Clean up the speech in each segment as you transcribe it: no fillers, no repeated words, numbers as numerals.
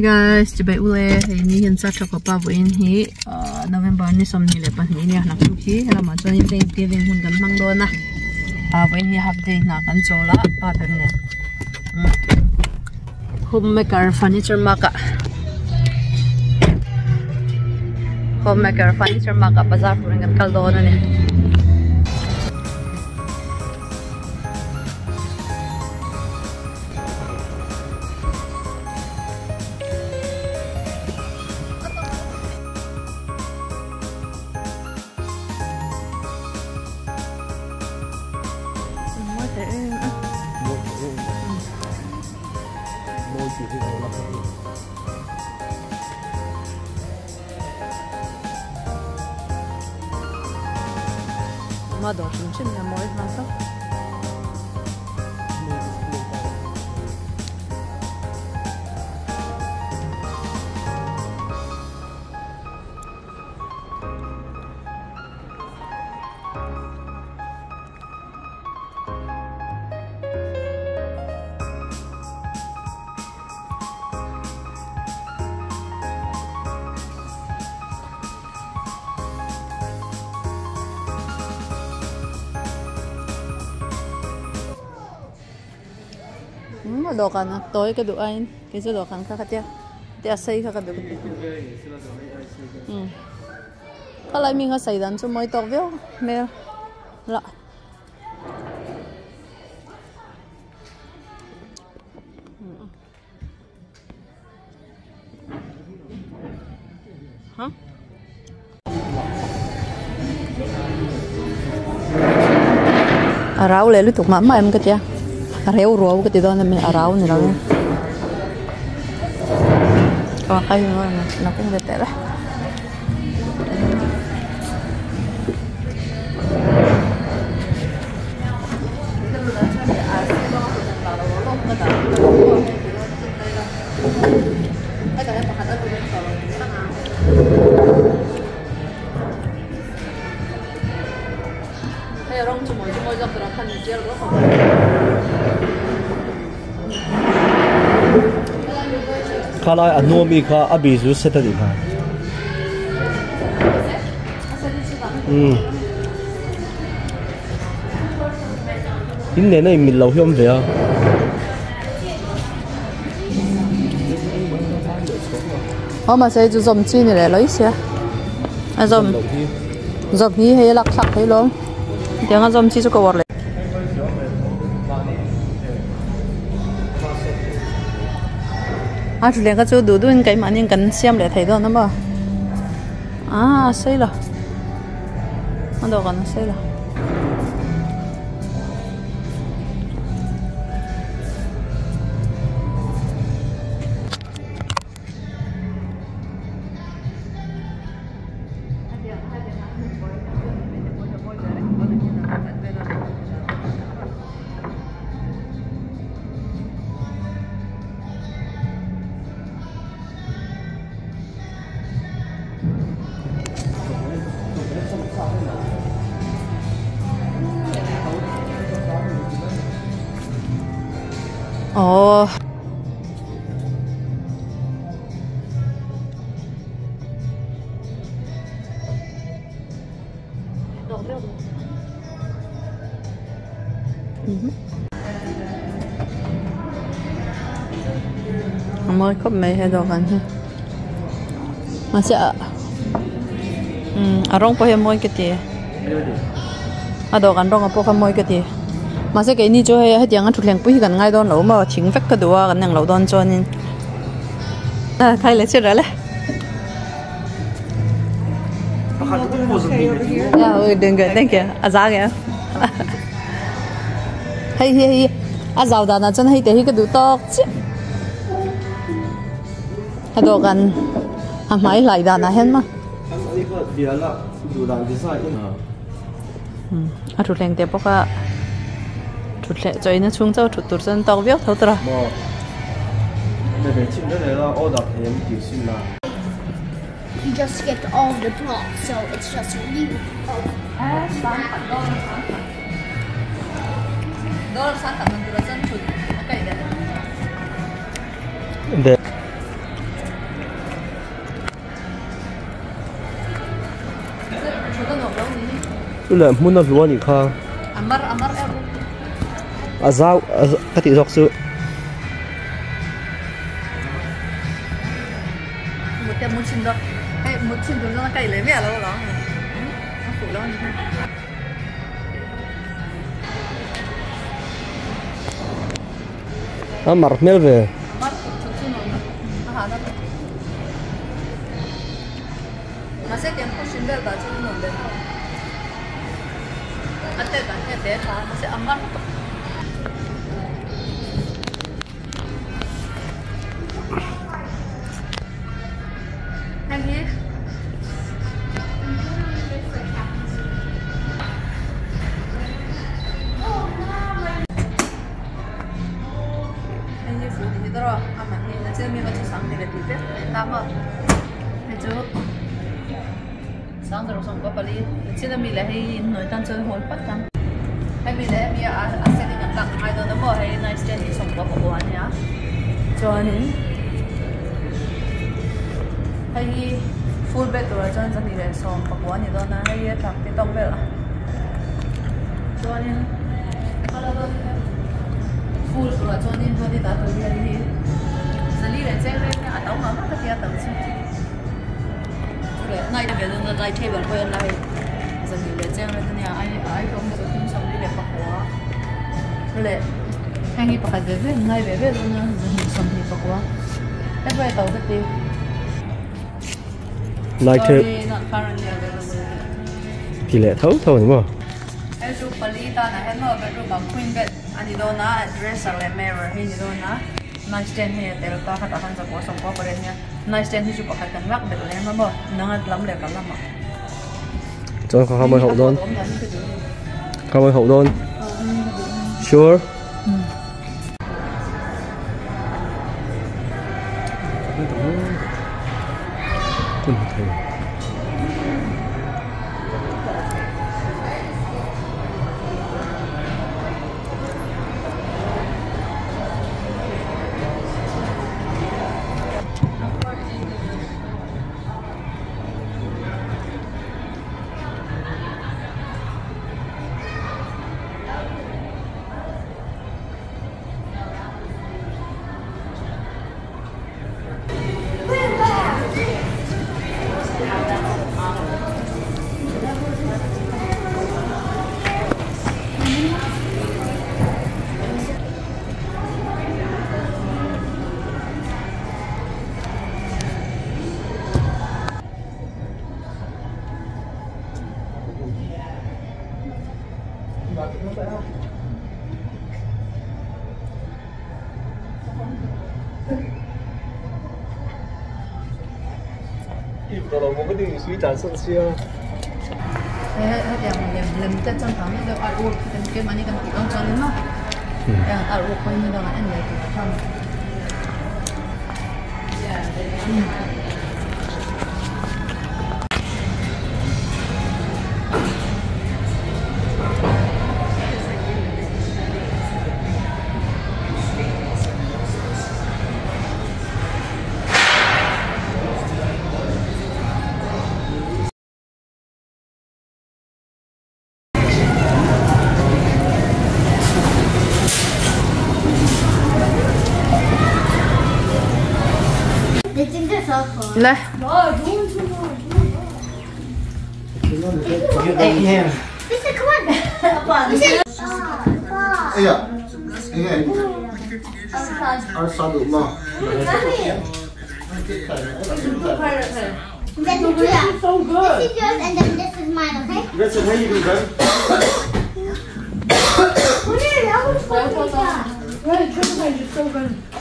guys, today ule ni hin sa thako pa in hi November ni som ni le pa ni na ku hi la ma chon in Thanksgiving hun kan mang do na in hi half day na kan chola pa ben ne homemaker furniture maka bazar puring kan kal do na ne mà đồ cũng trên nhà mỗi hàng sao đồ kan tối cái đồ anh cái số đồ kan khác tia xây khác đồ cái lại mình có xây đàn cho mấy tóc véo mẹ lạ hả rau lấy lúc tục mắm mà em cái tia rau rau cái đó mình rau này rồi còn hay hơn nó cũng đẹp đấy khá là anh nuôi mi khá abi chú sẽ tới đi ha. In này này mình lâu hiếm về à. mà sẽ chú dòng chi này lấy xe. Dòng hi hay lắc lắc hay luôn. Tiếng anh dòng chi cho cậu lại. Chú liền cái chú đủ đủ cái mà nên cần xem để thấy đó nó mà xây rồi nó đâu còn nó xây rồi ồ mới có mấy hay đồ gần ha mà sẽ rong po hay môi cái gì đồ gần rong po hay môi cái gì mà sẽ cái này cho hay tiếng anh thuộc leng bui gần ngay đó nấu mà chính phép cái đồ gần năng nấu đón cho nên khai lấy chưa rồi đấy đừng gửi thank you giá kìa hay giàu đàn là chân hay để cái đồ to chứ đồ gần máy lại đàn là hết mà thuộc leng đẹp quá chút lệ cho nó xuống cho chút tụt chân tàu viết thấu ra. You just skipped all the blocks, so it's just you. đó là sản phẩm mình từ chân chuột cái đấy. Chú là muốn nó luôn nhỉ kha. Amar em. Azau cái gì dọc sự. Một tem muốn xin đó. Cái muốn xin đó nó cày lấy mẹ đâu đó. Nó phụ lo như thế. Amar mel về. Amar chút chút nó. Aha đó. Mà sẽ tem không xin được cả chút nó đấy. Anh thấy bạn nghe thế mà sẽ Amar. Anh đi. Anh đi phụ thì đó rồi. À mà nhìn là chưa mình có chút sáng thì là tí tết. Tạm rồi. Hay chứ. Sáng rồi xong có bali. Chứ là mình lại hay nói tan chơi hồn phát chăng. Hay mình lại mình sẽ đi ngắm lặng hai đứa nó bỏ hay nice day thì xong có bộ anh nhá. Cho nên hay full bed rồi cho nên là xong có bộ anh đó là hay thằng cái tông bed à. Cho nên full rồi cho nên vừa đi ta tôi đi đi. Giờ đi lại chơi lên nhà tao mà mất cái tao chứ. Rồi nay bây giờ nó lại table quay lại. Giờ đi lại chơi lên nhà ai không có tìm xong đi để bắt quá. Rồi hay bắt cái về ngay về rồi nó giờ xong đi bắt quá. Cái vậy tao cái gì? Like Sorry, not currently available. Kỳ lệ thấu đúng không? Em chụp palita na hết rồi, bedroom bằng queen bed. Anh đi đâu na address ở lại mirror, hay đi đâu na nightstand hay tel ta khát akan sa ko song ko pa rin niya. Nightstand hi chụp akan kan rak bed le ma mo, nangat lam le ka lam ma. Cho không mới hậu đôn. Không mới hậu đôn. Sure. Tao là một cái điều suy tràn sân xia. Làm chất trong tháng được artwork cái mà như cái kỹ năng cho nên nó. Artwork coi như là anh này thì không. Lên. Listen, come on. Listen. Ê à, ê sao được mà? Then you do that. So good. This is yours and then this is mine, okay? Listen, how you doing,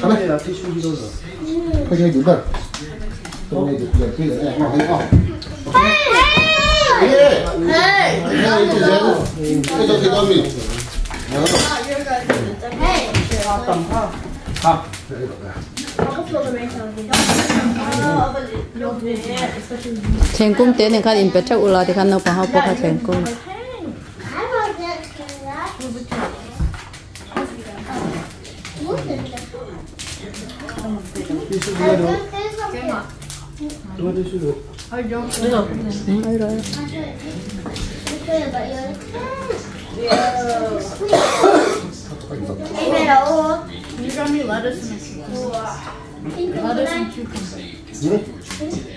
Cái này là tissue đi đâu rồi? Cái này đúng rồi. Cái này được cái này nó hay không? Hey! Hey! Hey! Cái gì đó mình? Hey! tầm ha. Ha. Chèn cung tế nên khai in bếp chắc ula thì khai nấu bằng hao bốc khai chèn cung. You got me lettuce and lettuce and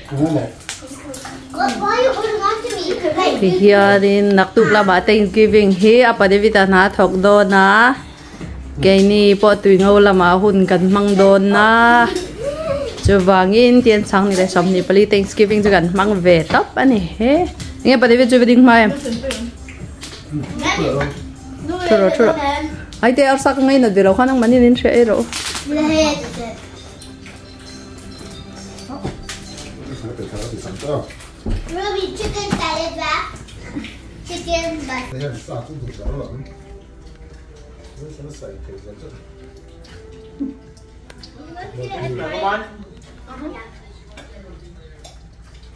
cucumber. Why are you holding on to me? Thì here din naktuk la ba Thanksgiving hi apa de vita na thok do na cái ni po tui ngau lama hun kan mang don na chu wangin tian sang ni le som ni pali Thanksgiving chu kan mang ve top ani he nge pa de vi chu ding mai churo ai te ar sak ngai na de lo khanang mani nin she ero Ruby, chicken salad wrap. Chicken but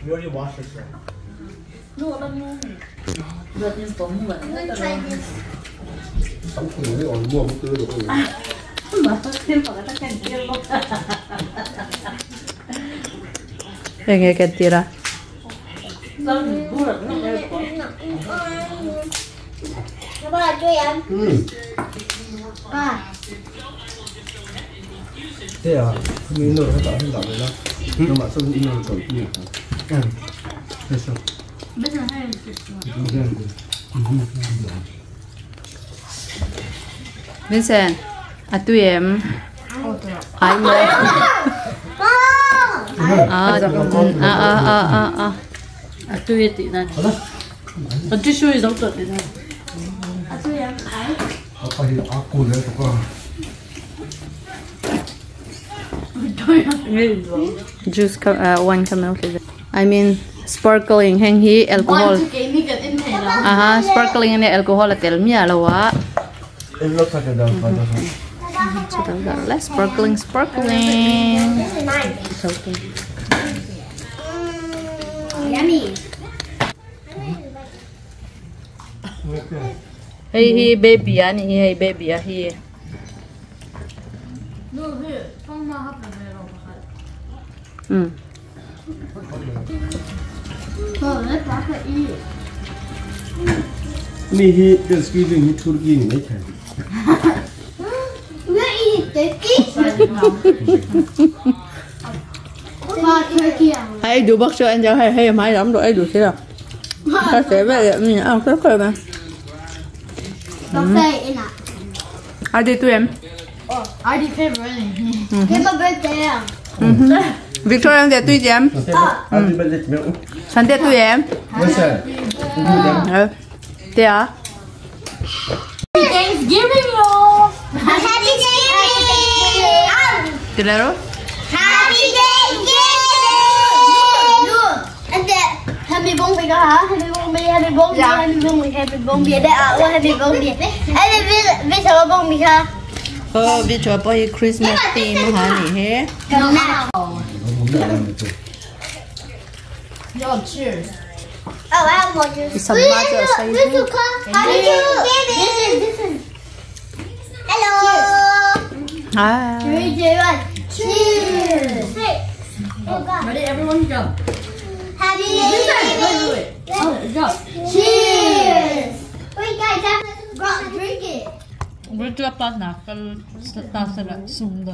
You already washed this one. let's try this. Sống thì mới còn mua một tươi được rồi. nge ke tira Các bạn chơi ăn. Thế à? Mình nổi nó tạo thêm tạo đấy đó. Nhưng mà xong đi nổi cầu kia. Thế sao? Vincent à tụi em ai nhớ à tụi chị này còn chưa xuôi giống tụi này 아빠 이 아고 내가 juice one camel I mean sparkling hang hi alcohol sparkling and alcohol tel mi alawa It looks like a dog. so let's sparkling This is mine. it's okay Yummy. hey baby ani hey baby hi Me he Thanksgiving he Turkey in it. We're eating turkey. ai đủ bác cho anh cho hay mai lắm rồi ai đủ thế nào ta sẽ về mình ăn rất rồi mà Buffet in it. ai đi tụi em ai đi phê rồi này Give my birthday. Victoria để tụi em Happy birthday to me. Sunday để tụi em Listen. thế à Thanksgiving y'all Happy Thanksgiving. từ đây rồi Happy Thanksgiving. Look. And then happy birthday hả? Happy birthday, happy birthday, happy birthday, happy birthday. Đây happy birthday. And bây giờ birthday hả? biết cho bao Christmas theme hả nhỉ he Come now. y'all cheers Oh, I have more juice. It's a matter of size. This is. Hello. à 3, 2, 1. Cheers. Hey. Oh God. ready everyone go Happy wait Thanksgiving. oh go Cheers. Wait, guys, I have to drink it. 우리 tua pas na kal ta sa sung